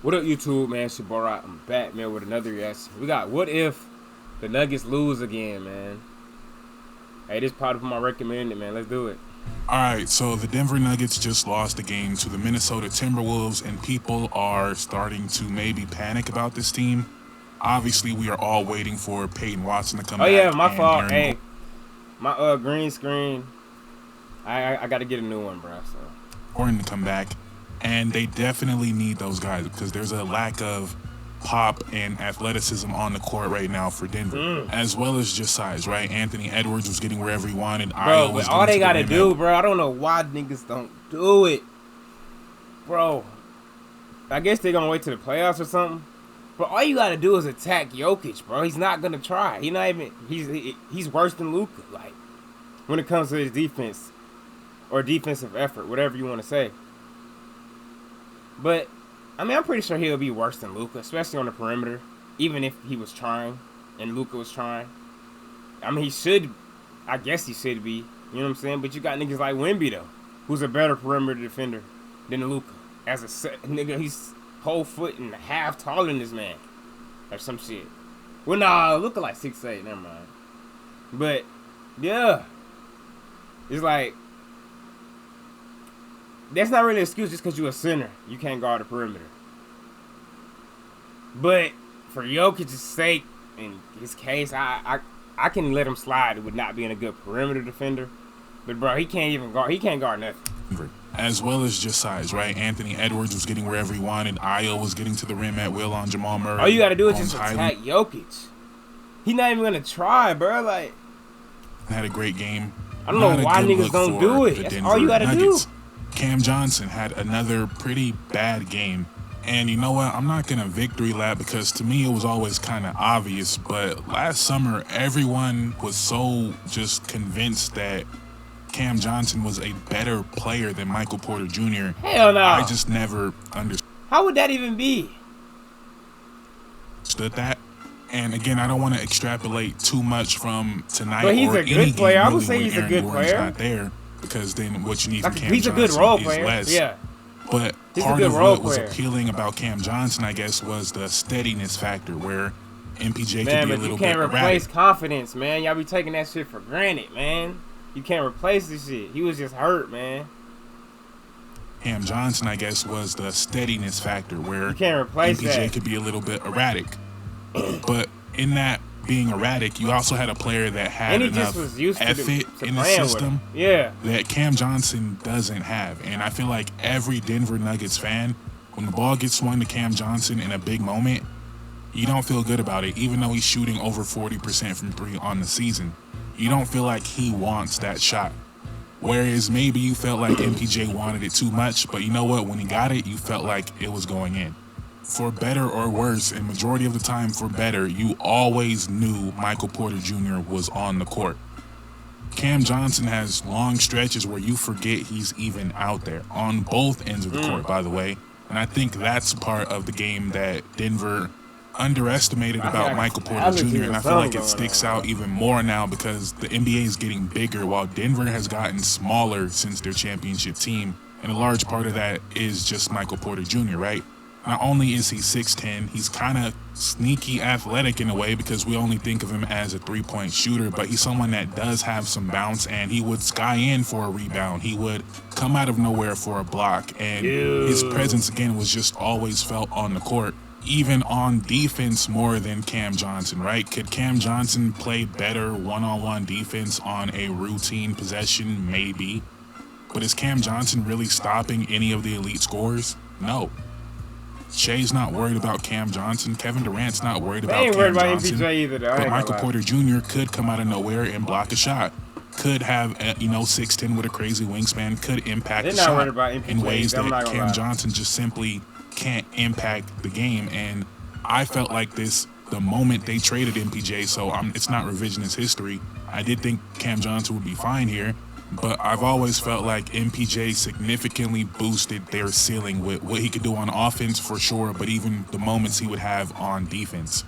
What up, YouTube, man? It's your boy Rock. I'm back, man, with another reaction. We got what if the Nuggets lose again, man? Hey, this part of my recommended, man. Let's do it. All right, so the Denver Nuggets just lost the game to the Minnesota Timberwolves, and people are starting to maybe panic about this team. Obviously, we are all waiting for Peyton Watson to come back. Oh yeah, my and fault. Aaron Hey, my green screen. I got to get a new one, bro. So Gordon to come back, and they definitely need those guys because there's a lack of pop and athleticism on the court right now for Denver, as well as just size, right? Anthony Edwards was getting wherever he wanted. bro, but all they gotta do, bro, I don't know why niggas don't do it, bro. I guess they're gonna wait till the playoffs or something. But all you gotta do is attack Jokic, bro. He's not gonna try. He's not even. He's worse than Luka. Like when it comes to his defense or defensive effort, whatever you want to say. But I mean, I'm pretty sure he'll be worse than Luka, especially on the perimeter. Even if he was trying and Luka was trying. I mean, he should. I guess he should be. You know what I'm saying? But you got niggas like Wemby though, who's a better perimeter defender than Luka. As a nigga, he's whole foot and a half taller than this man, or some shit. Well, nah, Luka like 6'8". Never mind. But yeah, it's like that's not really an excuse just because you're a center. You can't guard the perimeter. But for Jokic's sake, in his case, I can let him slide with not being a good perimeter defender. But bro, he can't even guard. He can't guard nothing. As well as just size, right? Anthony Edwards was getting wherever he wanted. Ayo was getting to the rim at will on Jamal Murray. All you gotta do is just attack Jokic. He's not even gonna try, bro. Like, had a great game. I don't know why niggas don't do it. That's all you gotta do. Cam Johnson had another pretty bad game. And you know what? I'm not going to victory lap because to me it was always kind of obvious. But last summer, everyone was so just convinced that Cam Johnson was a better player than Michael Porter Jr. Hell no. I just never understood. How would that even be? That. And again, I don't want to extrapolate too much from tonight. But he's or a good player. I would say he's Aaron a good Gordon's player. Not there because then what you need from Cam he's Johnson a good role is player. less. Yeah. But part of what was appealing about Cam Johnson, I guess, was the steadiness factor where MPJ could be a little bit erratic. Man, but you can't replace confidence, man. Y'all be taking that shit for granted, man. You can't replace this shit. He was just hurt, man. Cam Johnson, I guess, was the steadiness factor where you can't replace MPJ could be a little bit erratic. But in that being erratic, you also had a player that had enough effort in the system that Cam Johnson doesn't have. And I feel like every Denver Nuggets fan, when the ball gets swung to Cam Johnson in a big moment, you don't feel good about it, even though he's shooting over 40% from three on the season. You don't feel like he wants that shot. Whereas maybe you felt like MPJ wanted it too much, but you know what? When he got it, you felt like it was going in. For better or worse, and majority of the time for better, you always knew Michael Porter Jr. was on the court. Cam Johnson has long stretches where you forget he's even out there, on both ends of the court, by the way. And I think that's part of the game that Denver underestimated about Michael Porter Jr. And I feel like it sticks out even more now because the NBA is getting bigger while Denver has gotten smaller since their championship team. And a large part of that is just Michael Porter Jr., right? Not only is he 6'10", he's kind of sneaky athletic in a way because we only think of him as a three-point shooter, but he's someone that does have some bounce, and he would sky in for a rebound. He would come out of nowhere for a block, and his presence, again, was just always felt on the court, even on defense more than Cam Johnson, right? Could Cam Johnson play better one-on-one defense on a routine possession? Maybe. But is Cam Johnson really stopping any of the elite scorers? No. Shay's not worried about Cam Johnson. Kevin Durant's not worried about Cam Johnson. MPJ either, though. But Michael Porter Jr. could come out of nowhere and block a shot. Could have, 6'10" with a crazy wingspan. Could impact the shot in ways that Cam Johnson just simply can't impact the game. And I felt like this the moment they traded MPJ, so it's not revisionist history. I did think Cam Johnson would be fine here. But I've always felt like MPJ significantly boosted their ceiling with what he could do on offense for sure, but even the moments he would have on defense.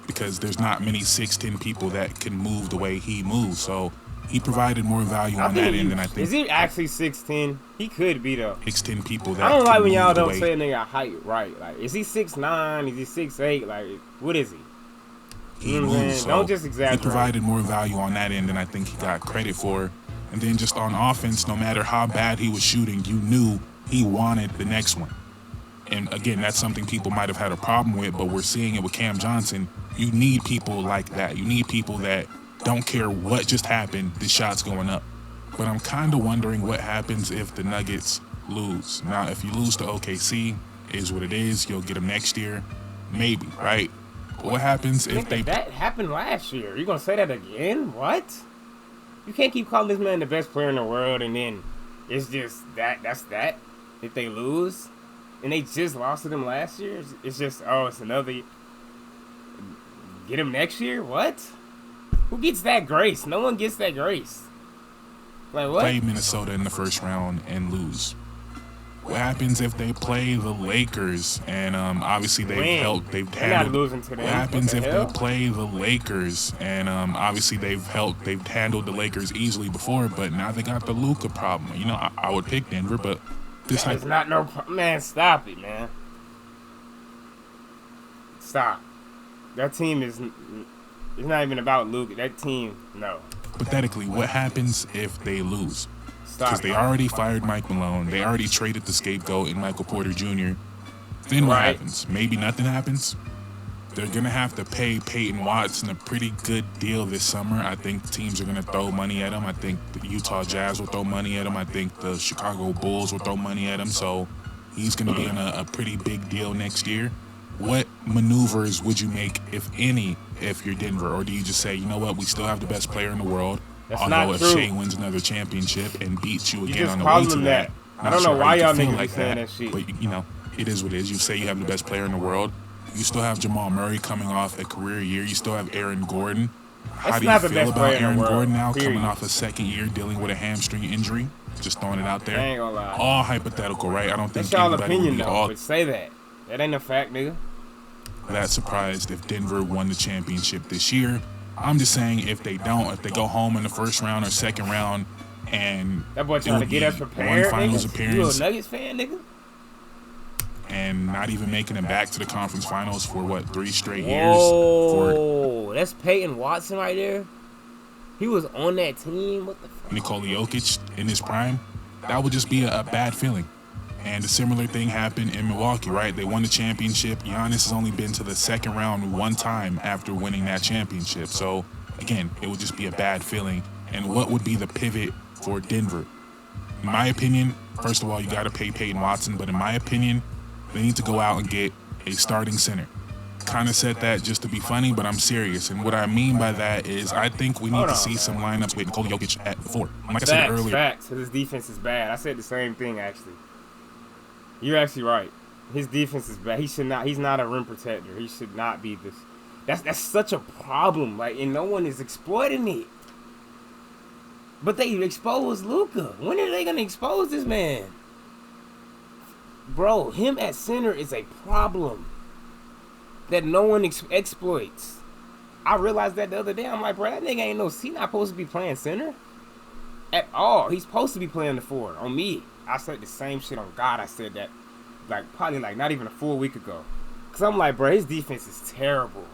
Because there's not many 6'10" people that can move the way he moves. So he provided more value on that end than I think. Is he actually 6'10"? He could be though. 6'10" people that I don't like when y'all don't say a nigga height right. Like, is he 6'9"? Is he 6'8"? Like, what is he? He moves, so don't just exaggerate. He provided more value on that end than I think he got credit for. And then just on offense, no matter how bad he was shooting, you knew he wanted the next one. And again, that's something people might have had a problem with, but we're seeing it with Cam Johnson. You need people like that. You need people that don't care what just happened, the shot's going up. But I'm kind of wondering what happens if the Nuggets lose. Now, if you lose to OKC, is what it is. You'll get them next year. Maybe, right? But what happens if they... That happened last year. You're going to say that again? What? You can't keep calling this man the best player in the world and then it's just that's that. If they lose and they just lost to them last year, it's just, oh, it's another... Get him next year? What? Who gets that grace? No one gets that grace. Like what? Play Minnesota in the first round and lose. What happens if they play the Lakers and obviously they've handled. Not losing to them. What happens if they play the Lakers and obviously they've handled the Lakers easily before, but now they got the Luka problem. You know, I would pick Denver, but this it's not no man. Stop it, man. Stop. That team is. It's not even about Luka. That team, no. Hypothetically, what happens if they lose? Because they already fired Mike Malone. They already traded the scapegoat in Michael Porter Jr. Then what happens? Maybe nothing happens. They're going to have to pay Peyton Watson a pretty good deal this summer. I think teams are going to throw money at him. I think the Utah Jazz will throw money at him. I think the Chicago Bulls will throw money at him. So he's going to be in a pretty big deal next year. What maneuvers would you make, if any, if you're Denver? Or do you just say, you know what, we still have the best player in the world? Although if Shea wins another championship and beats you again on the way to that. I don't know why y'all niggas like saying that shit. But, you know, it is what it is. You say you have the best player in the world. You still have Jamal Murray coming off a career year. You still have Aaron Gordon. How do you feel about Aaron Gordon now coming off a second year dealing with a hamstring injury? Just throwing it out there. I ain't gonna lie. All hypothetical, right? I don't think that's y'all opinion, though. But say that. That ain't a fact, nigga. That surprised if Denver won the championship this year. I'm just saying if they don't, if they go home in the first round or second round, and that boy trying to get us prepared. One finals appearance. You a Nuggets fan, nigga? And not even making it back to the conference finals for what, 3 straight years? Oh, that's Peyton Watson right there. He was on that team. What the fuck? Nikola Jokic in his prime. That would just be a bad feeling. And a similar thing happened in Milwaukee, right? They won the championship. Giannis has only been to the second round one time after winning that championship. So, again, it would just be a bad feeling. And what would be the pivot for Denver? In my opinion, first of all, you got to pay Peyton Watson. But in my opinion, they need to go out and get a starting center. Kind of said that just to be funny, but I'm serious. And what I mean by that is I think we need to see some lineups with Nikola Jokic at 4. Like I said earlier. Facts. His defense is bad. I said the same thing, actually. You're actually right. His defense is bad. He should not. He's not a rim protector. He should not be this. That's such a problem. Like, and no one is exploiting it. But they expose Luka. When are they gonna expose this man? Bro, him at center is a problem that no one exploits. I realized that the other day. I'm like, bro, that nigga ain't he not supposed to be playing center at all. He's supposed to be playing the 4 on me. I said the same shit on God. I said that probably not even a full week ago. Because I'm like, bro, his defense is terrible.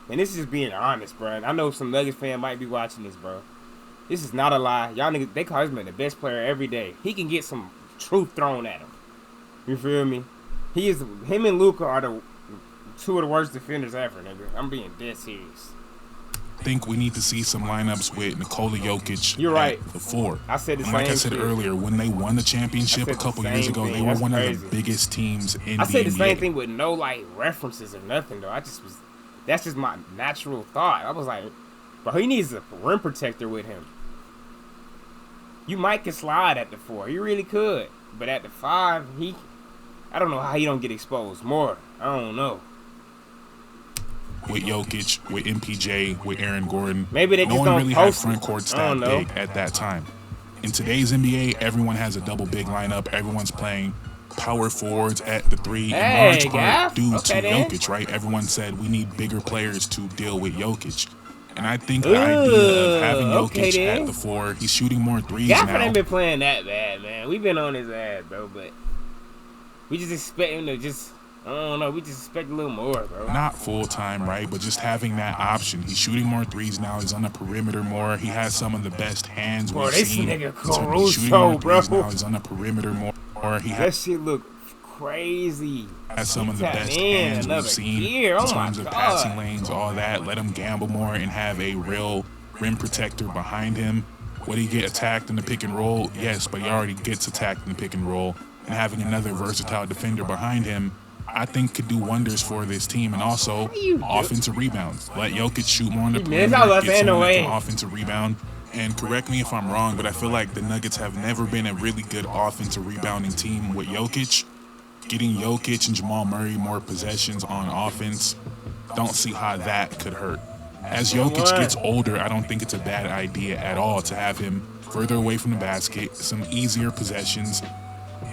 And this is just being honest, bro. And I know some Nuggets fan might be watching this, bro. This is not a lie. Y'all niggas, they call this man the best player every day. He can get some truth thrown at him. You feel me? Him and Luka are the 2 of the worst defenders ever, nigga. I'm being dead serious. I think we need to see some lineups with Nikola Jokic at the 4. I said the same like I said earlier, when they won the championship a couple years ago, they were one of the biggest teams in the NBA. I said the same thing with no references or nothing though. That's just my natural thought. I was like, bro, he needs a rim protector with him. You might could slide at the 4. You really could. But at the 5, I don't know how he don't get exposed more. I don't know. With Jokic, with MPJ, with Aaron Gordon. Maybe they just no don't one really had front courts that big at that time. In today's NBA, everyone has a double big lineup. Everyone's playing power forwards at the 3 in large part due to Jokic, right? Everyone said we need bigger players to deal with Jokic. And I think the idea of having Jokic at the 4, he's shooting more threes now. Gafford ain't been playing that bad, man. We've been on his ass, bro, but we just expect him to just, I don't know, we just expect a little more, bro. Not full-time, right, but just having that option. He's shooting more threes now. He's on the perimeter more. He has some of the best hands we've seen. Bro, this nigga Caruso, bro. Now he's on the perimeter more. That shit look crazy. Has some of the best hands we've seen in terms of passing lanes, all that. Let him gamble more and have a real rim protector behind him. Would he get attacked in the pick and roll? Yes, but he already gets attacked in the pick and roll. And having another versatile defender behind him, I think could do wonders for this team. And also offensive rebounds. Let Jokic shoot more on the perimeter, get someone that can offensive rebound. And correct me if I'm wrong, but I feel like the Nuggets have never been a really good offensive rebounding team with Jokic. Getting Jokic and Jamal Murray more possessions on offense, don't see how that could hurt. As Jokic gets older, I don't think it's a bad idea at all to have him further away from the basket, some easier possessions,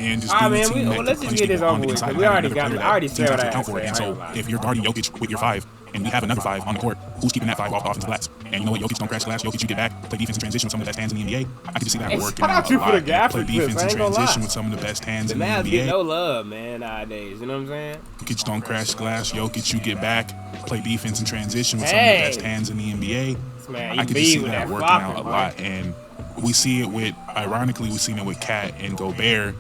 and just do the team that can punch people on the inside. We already got it. I already said what I had to say. And so if you're guarding Jokic with your 5, and we have another 5 on the court, who's keeping that 5 off the offensive glass? And you know what? Jokic don't crash the glass. Jokic, you get back, play defense in transition with some of the best hands in the NBA. I can just see that working out a lot. Play defense in transition with some of the best hands in the NBA. Get no love, man, nowadays. You know what I'm saying? Jokic don't crash the glass. Jokic, you get back, play defense in transition with some of the best hands in the NBA. I can just see that working out a lot. And we see it with, ironically, we've seen it with Cat and Gobert,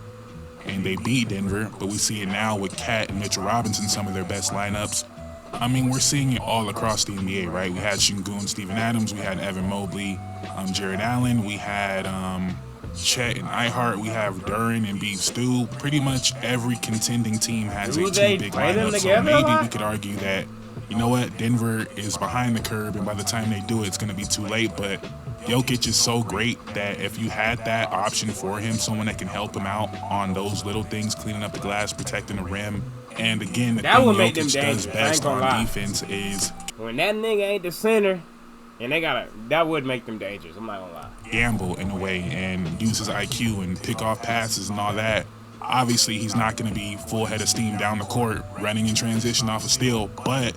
and they beat Denver, but we see it now with Cat and Mitchell Robinson, some of their best lineups. I mean, we're seeing it all across the NBA, right? We had Şengün, Steven Adams, we had Evan Mobley, Jared Allen, we had Chet and Ihart, we have Duren and Beef Stew. Pretty much every contending team has a 2 big lineup, so maybe we could argue that, you know what, Denver is behind the curve, and by the time they do it, it's going to be too late, but Jokic is so great that if you had that option for him, someone that can help him out on those little things, cleaning up the glass, protecting the rim, and again, the thing Jokic does best on defense is when that nigga ain't the center, and that would make them dangerous. I'm not gonna lie. Gamble in a way and use his IQ and pick off passes and all that. Obviously, he's not going to be full head of steam down the court, running in transition off a steal, but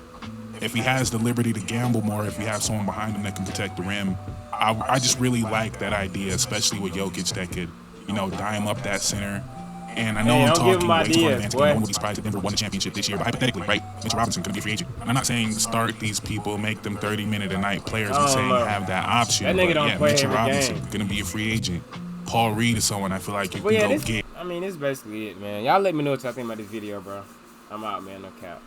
if he has the liberty to gamble more, if you have someone behind him that can protect the rim, I just really like that idea, especially with Jokic that could, dime up that center. And I know I'm talking way too far advanced. No one would be surprised if Denver won the championship this year, but hypothetically, right? Mitchell Robinson could be a free agent. I'm not saying start these people, make them 30-minute-a-night players. I'm saying have that option. That nigga don't play Mitchell Robinson going to be a free agent. Paul Reed is someone I feel like you can go get. I mean, this is basically it, man. Y'all let me know what y'all think about this video, bro. I'm out, man. No cap.